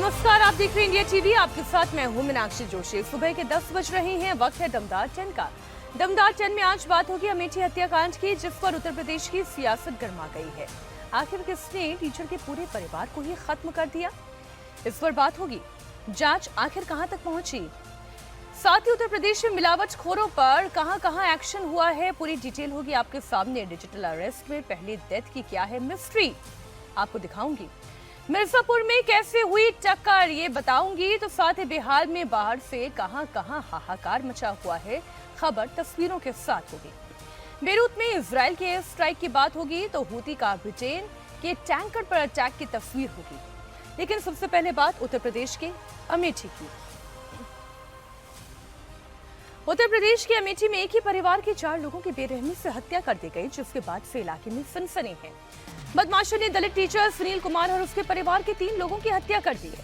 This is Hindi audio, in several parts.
नमस्कार, आप देख रहे हैं इंडिया टीवी। आपके साथ मैं हूं मीनाक्षी जोशी। सुबह के 10 बज रहे हैं, वक्त है दमदार 10 का। दमदार 10 में आज बात होगी अमेठी हत्याकांड की, जिस पर उत्तर प्रदेश की सियासत गर्मा गई है। आखिर किसने टीचर के पूरे परिवार को ही खत्म कर दिया, इस पर बात होगी। जांच आखिर कहां तक पहुंची, साथ ही उत्तर प्रदेश में मिलावटखोरों पर कहां एक्शन हुआ है, पूरी डिटेल होगी आपके सामने। डिजिटल अरेस्ट में पहली डेथ की क्या है मिस्ट्री, आपको दिखाऊंगी। मिर्जापुर में कैसे हुई टक्कर, ये बताऊंगी। तो साथ ही बिहार में बाहर से कहां हाहाकार मचा हुआ है, खबर तस्वीरों के साथ होगी। बेरूत में इजराइल के एयर स्ट्राइक की बात होगी, तो हूती का ब्रिटेन के टैंकर पर अटैक की तस्वीर होगी। लेकिन सबसे पहले बात उत्तर प्रदेश के अमेठी की। उत्तर प्रदेश के अमेठी में एक ही परिवार के 4 लोगों की बेरहमी से हत्या कर दी गई, जिसके बाद से इलाके में सनसनी है। बदमाशों ने दलित टीचर सुनील कुमार और उसके परिवार के 3 लोगों की हत्या कर दी है।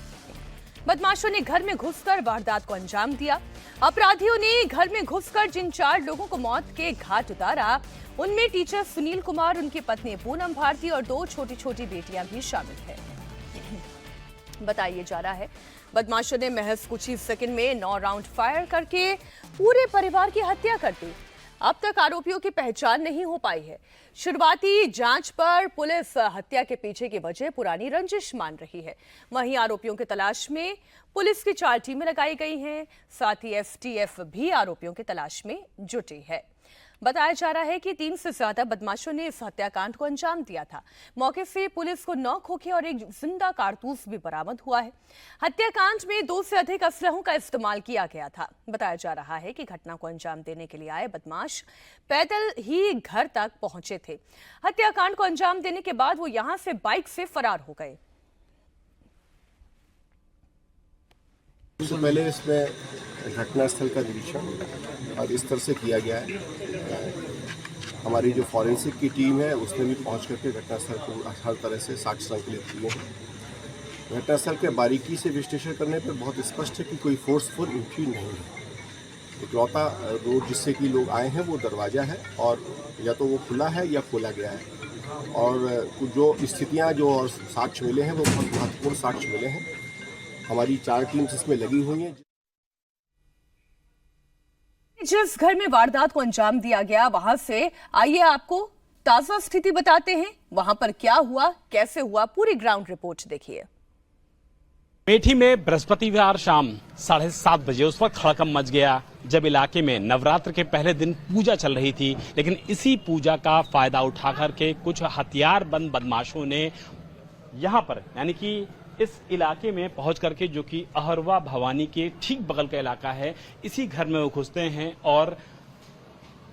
बदमाशों ने घर में घुसकर वारदात को अंजाम दिया। अपराधियों ने घर में घुसकर जिन 4 लोगों को मौत के घाट उतारा, उनमें टीचर सुनील कुमार, उनकी पत्नी पूनम भारती और 2 छोटी बेटियां भी शामिल है। बताया जा रहा है बदमाशों ने महज कुछ ही सेकंड में 9 राउंड फायर करके पूरे परिवार की हत्या कर दी। अब तक आरोपियों की पहचान नहीं हो पाई है। शुरुआती जांच पर पुलिस हत्या के पीछे की वजह पुरानी रंजिश मान रही है। वहीं आरोपियों की तलाश में पुलिस की 4 टीमें लगाई गई हैं। साथ ही एसटीएफ भी आरोपियों की तलाश में जुटी है। बताया जा रहा है कि 3 से ज्यादा बदमाशों ने इस हत्याकांड को अंजाम दिया था। मौके से पुलिस को 9 खोखे और एक जिंदा कारतूस भी बरामद हुआ है। हत्याकांड में 2 से अधिक असलहों का इस्तेमाल किया गया था। बताया जा रहा है कि घटना को अंजाम देने के लिए आए बदमाश पैदल ही घर तक पहुंचे थे। हत्याकांड को अंजाम देने के बाद वो यहां से बाइक से फरार हो गए। सबसे पहले इसमें घटनास्थल का निरीक्षण और इस तरह से किया गया है। हमारी जो फॉरेंसिक की टीम है उसने भी पहुंच करके घटनास्थल को हर तरह से साक्ष्य संकलित किए हैं। घटनास्थल के बारीकी से विश्लेषण करने पर बहुत स्पष्ट है कि कोई फोर्सफुल एंट्री नहीं है। इकलौता रोड जिससे कि लोग आए हैं वो दरवाज़ा है, और या तो वो खुला है या खोला गया है। और जो स्थितियाँ जो और साक्ष्य मिले हैं वो बहुत महत्वपूर्ण साक्ष्य मिले हैं। हमारी 4 टीम्स इसमें लगी हुई हैं। जिस घर में वारदात को अंजाम दिया गया, वहां से आइए आपको ताजा स्थिति बताते हैं। वहां पर क्या हुआ, कैसे हुआ, पूरी ग्राउंड रिपोर्ट देखिए। अमेठी में बृहस्पतिवार शाम 7:30 बजे उस वक्त हड़कंप मच गया जब इलाके में नवरात्र के पहले दिन पूजा चल रही थी। लेकिन इसी पूजा का फायदा उठाकर के कुछ हथियारबंद बदमाशों ने यहां पर, यानी कि इस इलाके में पहुंच करके, जो कि अहरवा भवानी के ठीक बगल का इलाका है, इसी घर में वो घुसते हैं और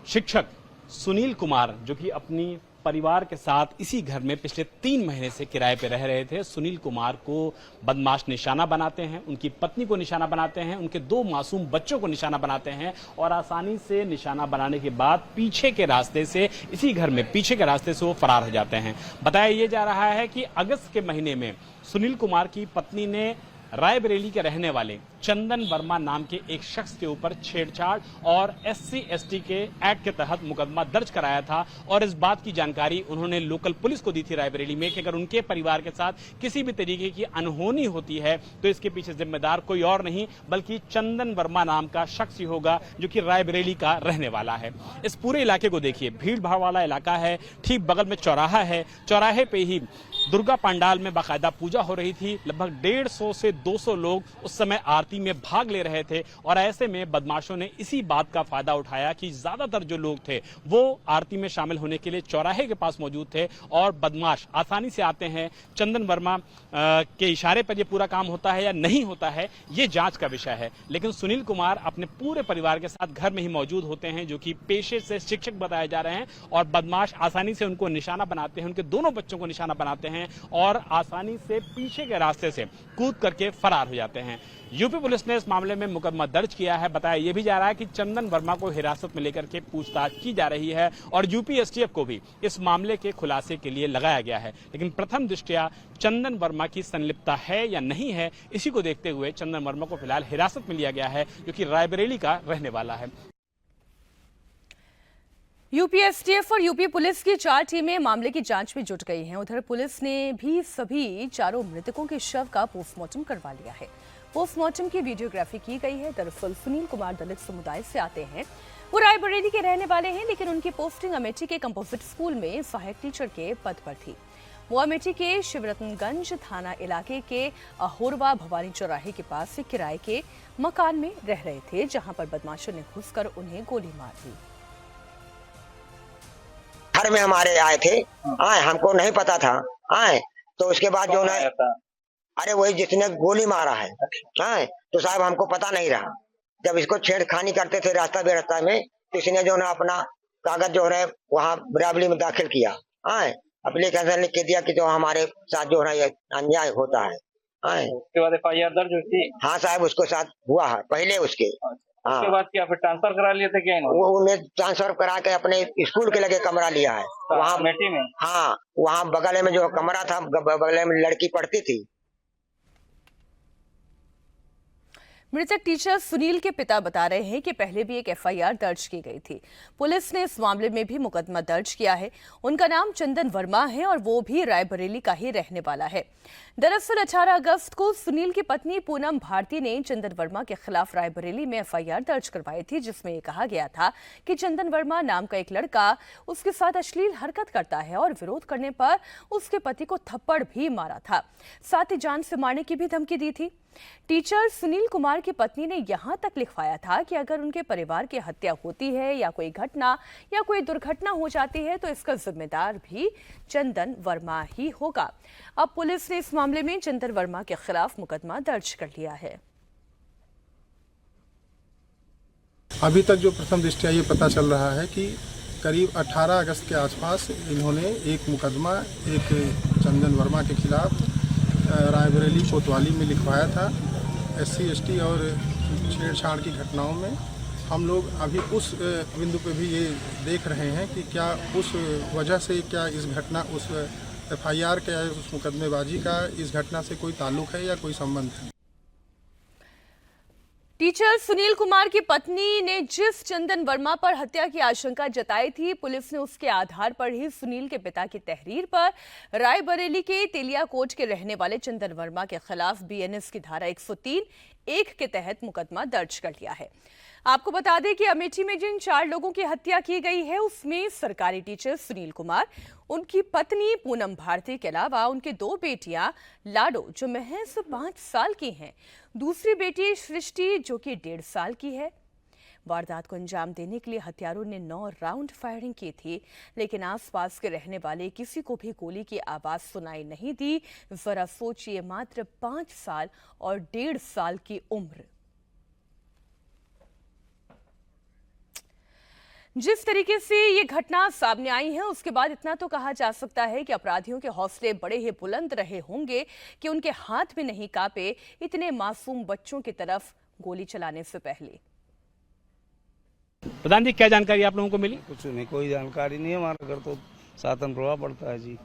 शिक्षक सुनील कुमार, जो कि अपनी परिवार के साथ इसी घर में पिछले 3 महीने से किराए पे रह रहे थे, सुनील कुमार को बदमाश निशाना बनाते हैं, उनकी पत्नी को निशाना बनाते हैं, उनके 2 मासूम बच्चों को निशाना बनाते हैं और आसानी से निशाना बनाने के बाद पीछे के रास्ते से, इसी घर में पीछे के रास्ते से वो फरार हो जाते हैं। बताया ये जा रहा है कि अगस्त के महीने में सुनील कुमार की पत्नी ने रायबरेली के रहने वाले चंदन वर्मा नाम के एक शख्स के ऊपर छेड़छाड़ और SC/ST के एक्ट के तहत मुकदमा दर्ज कराया था। और इस बात की जानकारी उन्होंने लोकल पुलिस को दी थी रायबरेली में कि अगर उनके परिवार के साथ किसी भी तरीके की अनहोनी होती है तो इसके पीछे जिम्मेदार कोई और नहीं बल्कि चंदन वर्मा नाम का शख्स ही होगा, जो कि रायबरेली का रहने वाला है। इस पूरे इलाके को देखिए, भीड़ भाड़ वाला इलाका है। ठीक बगल में चौराहा है, चौराहे पे ही दुर्गा पंडाल में बाकायदा पूजा हो रही थी। लगभग 150 से 200 लोग उस समय आरती में भाग ले रहे थे और ऐसे में बदमाशों ने इसी बात का फायदा उठाया कि ज्यादातर जो लोग थे वो आरती में शामिल होने के लिए चौराहे के पास मौजूद थे और बदमाश आसानी से आते हैं। चंदन वर्मा के इशारे पर ये पूरा काम होता है या नहीं होता है, ये जांच का विषय है। लेकिन सुनील कुमार अपने पूरे परिवार के साथ घर में ही मौजूद होते हैं, जो कि पेशे से शिक्षक बताए जा रहे हैं, और बदमाश आसानी से उनको निशाना बनाते हैं, उनके दोनों बच्चों को निशाना बनाते हैं और आसानी से पीछे के रास्ते से कूद करके फरार हो जाते हैं। यूपी पुलिस ने इस मामले में मुकदमा दर्ज किया है। बताया यह भी जा रहा है कि चंदन वर्मा को हिरासत में लेकर के पूछताछ की जा रही है और यूपी STF को भी इस मामले के खुलासे के लिए लगाया गया है। लेकिन प्रथम दृष्टया चंदन वर्मा की संलिप्तता है या नहीं है, इसी को देखते हुए चंदन वर्मा को फिलहाल हिरासत में लिया गया है, जो कि रायबरेली का रहने वाला है। यूपी एसटीएफ और यूपी पुलिस की 4 टीमें मामले की जांच में जुट गई हैं। उधर पुलिस ने भी सभी चारों मृतकों के शव का पोस्टमार्टम करवा लिया है। पोस्टमार्टम की वीडियोग्राफी की गई है। दरअसल सुनील कुमार दलित समुदाय से आते हैं। वो रायबरेली के रहने वाले हैं, लेकिन उनकी पोस्टिंग अमेठी के कंपोजिट स्कूल में सहायक टीचर के पद पर थी। वो अमेठी के शिवरतनगंज थाना इलाके के अहोरवा भवानी चौराहे के पास एक किराए के मकान में रह रहे थे, जहां पर बदमाशों ने घुसकर उन्हें गोली मार दी। घर में हमारे आए थे, आए हमको नहीं पता था, आए तो उसके बाद जो है, अरे वही जिसने गोली मारा है, आए तो साहब हमको पता नहीं रहा। जब इसको छेड़खानी करते थे रास्ता बेरास्ता में, तो इसने जो है अपना कागज जो है वहाँ बराबरी में दाखिल किया, आए एप्लीकेशन लिख के दिया कि जो हमारे साथ जो है ये अन्याय होता है। आए उसके बाद FIR दर्ज हुई थी? हाँ साहब, उसके साथ हुआ है पहले उसके। हाँ, उसके बाद क्या फिर ट्रांसफर करा लिए थे क्या इन्होंने? वो उन्हें ट्रांसफर करा के अपने स्कूल के लगे कमरा लिया है वहाँ अमेठी में। हाँ, वहाँ बगल में जो कमरा था, बगल में लड़की पढ़ती थी। मृतक टीचर सुनील के पिता बता रहे हैं कि पहले भी एक FIR दर्ज की गई थी। पुलिस ने इस मामले में भी मुकदमा दर्ज किया है। उनका नाम चंदन वर्मा है और वो भी रायबरेली का ही रहने वाला है। दरअसल 18 अगस्त को सुनील की पत्नी पूनम भारती ने चंदन वर्मा के खिलाफ रायबरेली में FIR दर्ज करवाई थी, जिसमें ये कहा गया था कि चंदन वर्मा नाम का एक लड़का उसके साथ अश्लील हरकत करता है और विरोध करने पर उसके पति को थप्पड़ भी मारा था, साथ ही जान से मारने की भी धमकी दी थी। टीचर सुनील कुमार की पत्नी ने यहां तक लिखवाया था कि अगर उनके परिवार की हत्या होती है या कोई घटना या कोई दुर्घटना हो जाती है तो इसका जिम्मेदार भी चंदन वर्मा ही होगा। अब पुलिस ने इस मामले में चंदन वर्मा के खिलाफ मुकदमा दर्ज कर लिया है। अभी तक जो प्रथम दृष्टया ये पता चल रहा है कि करीब 18 अगस्त के आसपास इन्होंने एक मुकदमा एक चंदन वर्मा के खिलाफ रायबरेली कोतवाली में लिखवाया था। SC ST और छेड़छाड़ की घटनाओं में हम लोग अभी उस बिंदु पे भी ये देख रहे हैं कि क्या उस वजह से क्या इस घटना उस FIR के उस मुकदमेबाजी का इस घटना से कोई ताल्लुक है या कोई संबंध है। टीचर सुनील कुमार की पत्नी ने जिस चंदन वर्मा पर हत्या की आशंका जताई थी, पुलिस ने उसके आधार पर ही सुनील के पिता की तहरीर पर रायबरेली के तेलियाकोट के रहने वाले चंदन वर्मा के खिलाफ BNS की धारा 103(1) के तहत मुकदमा दर्ज कर लिया है। आपको बता दें कि अमेठी में जिन 4 लोगों की हत्या की गई है उसमें सरकारी टीचर सुनील कुमार, उनकी पत्नी पूनम भारती के अलावा उनके 2 बेटियां लाडो जो महज 5 साल की हैं, दूसरी बेटी सृष्टि जो कि 1.5 साल की है। वारदात को अंजाम देने के लिए हत्यारों ने 9 राउंड फायरिंग की थी, लेकिन आसपास के रहने वाले किसी को भी गोली की आवाज सुनाई नहीं दी। जरा सोचिए, मात्र 5 साल और 1.5 साल की उम्र। जिस तरीके से ये घटना सामने आई है उसके बाद इतना तो कहा जा सकता है कि अपराधियों के हौसले बड़े ही बुलंद रहे होंगे कि उनके हाथ में नहीं कांपे इतने मासूम बच्चों की तरफ गोली चलाने से पहले। प्रधान जी, क्या जानकारी आप लोगों को मिली? कुछ नहीं, कोई जानकारी नहीं है। हमारा घर तो सातन प्रभाव पड़ता है जी।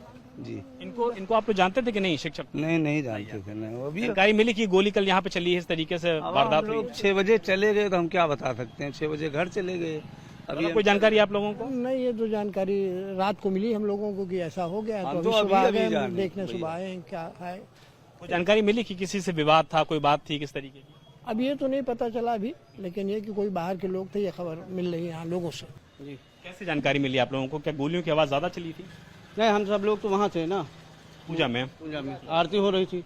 इनको आप लोग जानते थे कि नहीं? शिक्षक नहीं जानते थे। नहीं, अभी जानकारी मिली कि गोली कल यहाँ पे चली है, इस तरीके से वारदात हुई। 6 बजे चले गए तो हम क्या बता सकते हैं, 6 बजे घर चले गए। अभी कोई जानकारी आप लोगों को? नहीं, ये तो जानकारी रात को मिली हम लोगों को कि ऐसा हो गया, तो अभी सुबह देखने सुबह आए हैं क्या है। कोई जानकारी मिली कि किसी से विवाद था, कोई बात थी किस तरीके की? अब ये तो नहीं पता चला अभी, लेकिन ये कि कोई बाहर के लोग थे, ये खबर मिल रही है यहाँ लोगों से। जी, कैसे जानकारी मिली आप लोगों को? क्या गोलियों की आवाज ज्यादा चली थी? नहीं, हम सब लोग तो वहाँ थे ना, पूजा में आरती हो रही थी।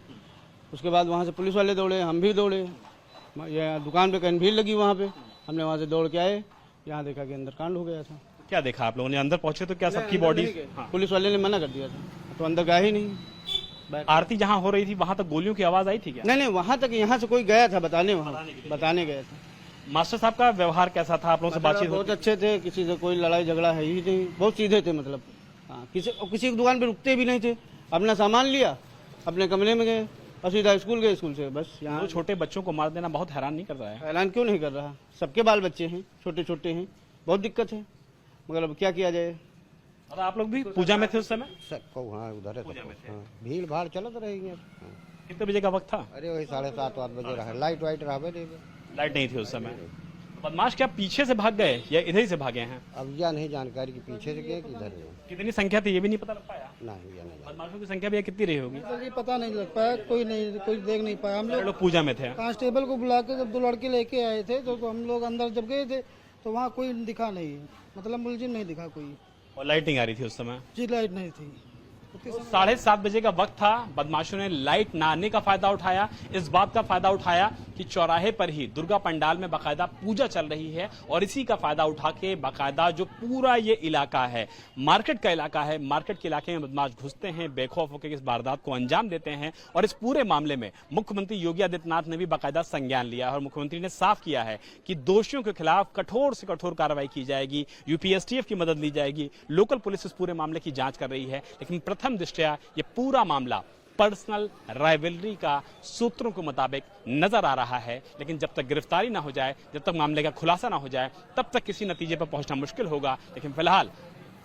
उसके बाद वहाँ से पुलिस वाले दौड़े, हम भी दौड़े। ये दुकान पे कहीं भीड़ लगी, वहाँ पे हमने वहाँ से दौड़ के आए, यहाँ देखा कि अंदर कांड हो गया था। क्या देखा आप लोगों ने? अंदर पहुंचे तो क्या सबकी बॉडी? पुलिस वाले ने मना कर दिया था, तो अंदर गया ही नहीं। आरती जहाँ हो रही थी वहां तक गोलियों की आवाज आई थी क्या? नहीं, वहाँ तक यहाँ से कोई गया था बताने गया था। मास्टर साहब का व्यवहार कैसा था? आप लोगों से बातचीत? बहुत अच्छे थे, किसी से कोई लड़ाई झगड़ा है ही नहीं, बहुत सीधे थे। मतलब हाँ, किसी की दुकान पे रुकते भी नहीं थे, अपना सामान लिया, अपने कमरे में गए और सीधा स्कूल गए, स्कूल से बस। यहाँ तो छोटे बच्चों को मार देना बहुत हैरान नहीं कर रहा है? हैरान क्यों नहीं कर रहा, सबके बाल बच्चे हैं, छोटे छोटे हैं, बहुत दिक्कत है, मगर अब क्या किया जाए। और आप लोग भी पूजा में थे उस समय? सबको हाँ उधर भीड़ भाड़ चलत रहेंगे। कितने बजे का वक्त था? अरे वही 7:30 बजे रहा, लाइट वाइट रहा, लाइट नहीं थी उस समय। बदमाश क्या पीछे से भाग गए या इधर ही से भागे हैं? अब यह नहीं जानकारी कि पीछे से गए कि इधर गए। कितनी संख्या थी ये भी नहीं पता लग पाया? नहीं, यह नहीं बदमाशों की संख्या भी कितनी रही होगी? ये पता नहीं लग पाया, कोई देख नहीं पाया। हम लोग पूजा में थे। कांस्टेबल को बुला के जब 2 लड़के लेके आए थे तो हम लोग अंदर जब गए थे तो वहाँ कोई दिखा नहीं, मतलब मुलजिम नहीं दिखा कोई। और लाइटिंग आ रही थी उस समय? जी लाइट नहीं थी। 7:30 बजे का वक्त था। बदमाशों ने लाइट ना आने का फायदा उठाया, इस बात का फायदा उठाया कि चौराहे पर ही दुर्गा पंडाल में बाकायदा पूजा चल रही है और इसी का फायदा उठा के बाकायदा जो पूरा ये इलाका है, मार्केट का इलाका है, मार्केट के इलाके में बदमाश घुसते हैं, बेखौफ होकर इस वारदात को अंजाम देते हैं। और इस पूरे मामले में मुख्यमंत्री योगी आदित्यनाथ ने भी बाकायदा संज्ञान लिया और मुख्यमंत्री ने साफ किया है कि दोषियों के खिलाफ कठोर से कठोर कार्रवाई की जाएगी, यूपीएसटीएफ की मदद ली जाएगी, लोकल पुलिस इस पूरे मामले की जांच कर रही है। लेकिन प्रथम दृष्टया ये पूरा मामला पर्सनल राइवलरी का सूत्रों के मुताबिक नजर आ रहा है। लेकिन जब तक गिरफ्तारी ना हो जाए, जब तक मामले का खुलासा ना हो जाए, तब तक किसी नतीजे पर पहुंचना मुश्किल होगा। लेकिन फिलहाल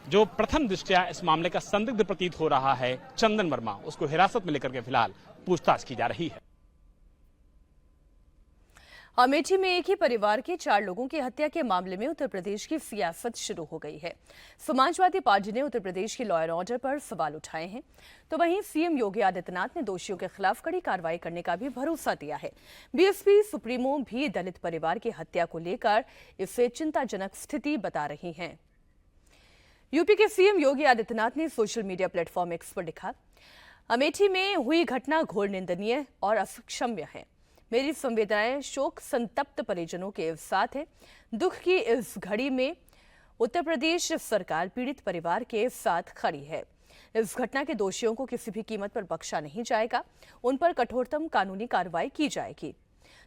जो प्रथम दृष्टया इस मामले का संदिग्ध प्रतीत हो रहा है चंदन वर्मा, उसको हिरासत में लेकर के फिलहाल पूछताछ की जा रही है। अमेठी में एक ही परिवार के 4 लोगों की हत्या के मामले में उत्तर प्रदेश की सियासत शुरू हो गई है। समाजवादी पार्टी ने उत्तर प्रदेश की लॉ एंड ऑर्डर पर सवाल उठाए हैं, तो वहीं सीएम योगी आदित्यनाथ ने दोषियों के खिलाफ कड़ी कार्रवाई करने का भी भरोसा दिया है। बीएसपी सुप्रीमो भी दलित परिवार की हत्या को लेकर इसे चिंताजनक स्थिति बता रही हैं। यूपी के सीएम योगी आदित्यनाथ ने सोशल मीडिया प्लेटफॉर्म एक्स पर लिखा, अमेठी में हुई घटना घोर निंदनीय और अक्षम्य है। मेरी संवेदनाएं शोक संतप्त परिजनों के साथ है। दुख की इस घड़ी में उत्तर प्रदेश सरकार पीड़ित परिवार के साथ खड़ी है। इस घटना के दोषियों को किसी भी कीमत पर बख्शा नहीं जाएगा, उन पर कठोरतम कानूनी कार्रवाई की जाएगी।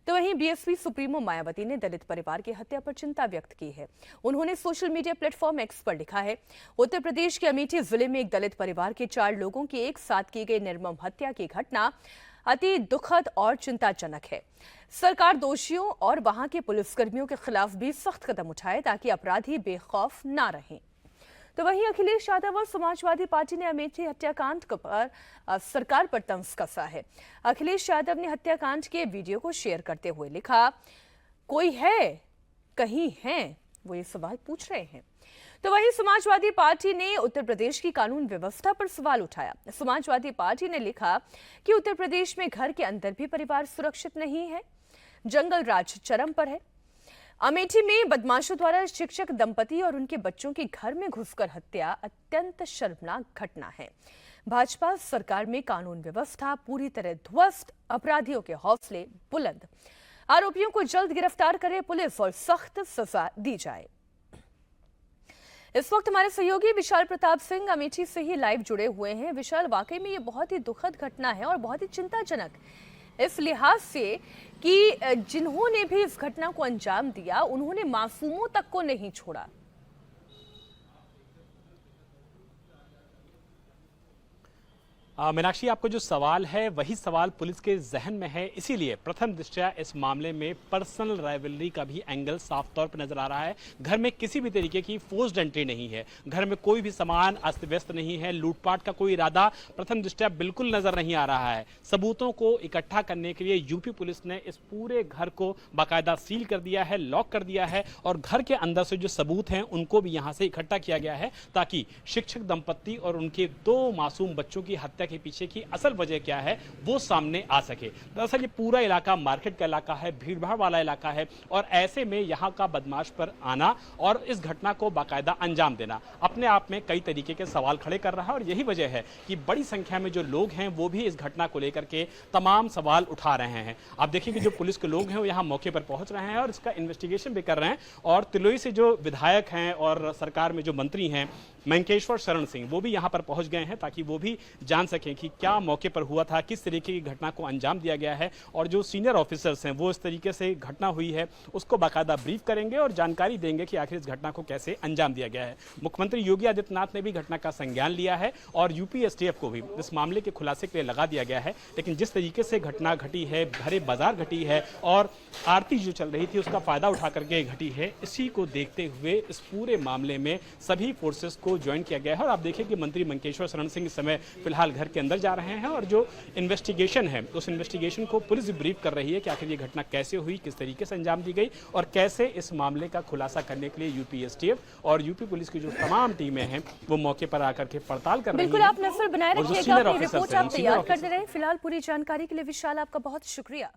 तो वहीं बीएसपी सुप्रीमो मायावती ने दलित परिवार की हत्या पर चिंता व्यक्त की है। उन्होंने सोशल मीडिया प्लेटफॉर्म एक्स पर लिखा है, उत्तर प्रदेश के अमेठी जिले में एक दलित परिवार के 4 लोगों की एक साथ की गई निर्मम हत्या की घटना अति दुखद और चिंताजनक है। सरकार दोषियों और वहां के पुलिसकर्मियों के खिलाफ भी सख्त कदम उठाए ताकि अपराधी बेखौफ ना रहें। तो वहीं अखिलेश यादव और समाजवादी पार्टी ने अमेठी हत्याकांड पर सरकार पर तंज कसा है। अखिलेश यादव ने हत्याकांड के वीडियो को शेयर करते हुए लिखा, कोई है, कहीं है, वो ये सवाल पूछ रहे हैं। तो वहीं समाजवादी पार्टी ने उत्तर प्रदेश की कानून व्यवस्था पर सवाल उठाया। समाजवादी पार्टी ने लिखा कि उत्तर प्रदेश में घर के अंदर भी परिवार सुरक्षित नहीं है, जंगल राज चरम पर है। अमेठी में बदमाशों द्वारा शिक्षक दंपति और उनके बच्चों की घर में घुसकर हत्या अत्यंत शर्मनाक घटना है। भाजपा सरकार में कानून व्यवस्था पूरी तरह ध्वस्त, अपराधियों के हौसले बुलंद। आरोपियों को जल्द गिरफ्तार करे पुलिस और सख्त सजा दी जाए। इस वक्त हमारे सहयोगी विशाल प्रताप सिंह अमेठी से ही लाइव जुड़े हुए हैं। विशाल, वाकई में ये बहुत ही दुखद घटना है और बहुत ही चिंताजनक इस लिहाज से कि जिन्होंने भी इस घटना को अंजाम दिया उन्होंने मासूमों तक को नहीं छोड़ा। मीनाक्षी, आपको जो सवाल है वही सवाल पुलिस के जहन में है, इसीलिए प्रथम दृष्टया इस मामले में पर्सनल राइवलरी का भी एंगल साफ तौर पर नजर आ रहा है। घर में किसी भी तरीके की फोर्स्ड एंट्री नहीं है, घर में कोई भी सामान अस्त व्यस्त नहीं है, लूटपाट का कोई इरादा प्रथम दृष्टया बिल्कुल नजर नहीं आ रहा है। सबूतों को इकट्ठा करने के लिए यूपी पुलिस ने इस पूरे घर को बाकायदा सील कर दिया है, लॉक कर दिया है और घर के अंदर से जो सबूत हैं उनको भी यहां से इकट्ठा किया गया है ताकि शिक्षक दंपत्ति और उनके 2 मासूम बच्चों की हत्या के पीछे की असल वजह क्या है वो सामने आ सके। दरअसल ये पूरा इलाका मार्केट का इलाका है, भीड़भाड़ वाला इलाका है और ऐसे में यहाँ का बदमाश पर आना और इस घटना को बाकायदा अंजाम देना अपने आप में कई तरीके के सवाल खड़े कर रहा है और यही वजह है कि बड़ी संख्या में जो लोग हैं वो भी इस घटना को लेकर के तमाम सवाल उठा रहे हैं। आप देखिए कि जो पुलिस के लोग हैं वो यहाँ मौके पर पहुंच रहे हैं और इसका इन्वेस्टिगेशन भी कर रहे हैं और तिलोई से जो विधायक हैं और सरकार में जो मंत्री हैं मंकेश्वर शरण सिंह वो भी यहाँ पर पहुंच गए हैं ताकि वो भी जान सकें कि क्या मौके पर हुआ था, किस तरीके की घटना को अंजाम दिया गया है और जो सीनियर ऑफिसर्स हैं वो इस तरीके से घटना हुई है उसको बाकायदा ब्रीफ करेंगे और जानकारी देंगे कि आखिर इस घटना को कैसे अंजाम दिया गया है। मुख्यमंत्री योगी आदित्यनाथ ने भी घटना का संज्ञान लिया है और यूपीएसटीएफ को भी इस मामले के खुलासे के लिए लगा दिया गया है। लेकिन जिस तरीके से घटना घटी है, भरे बाजार घटी है और आरती जो चल रही थी उसका फायदा उठा करके घटी है, इसी को देखते हुए इस पूरे मामले में सभी फोर्सेस को को ज्वाइन किया गया है। और आप देखिए कि मंत्री मंकेश्वर शरण सिंह इस समय फिलहाल घर के अंदर जा रहे हैं और जो इन्वेस्टिगेशन है उस इन्वेस्टिगेशन को पुलिस ब्रीफ कर रही है कि आखिर ये घटना कैसे हुई, किस तरीके से अंजाम दी गई और कैसे इस मामले का खुलासा करने के लिए यूपी एसटीएफ और यूपी पुलिस की जो तमाम टीमें हैं वो मौके पर आकर के पड़ताल कर रही हैं। बिल्कुल, आप नजर बनाए और जो रखिएगा, सीनियर अपनी ऑफिसर्स रिपोर्ट हैं, आप सीनियर तैयार करते रहे। फिलहाल पूरी जानकारी के लिए विशाल आपका बहुत शुक्रिया।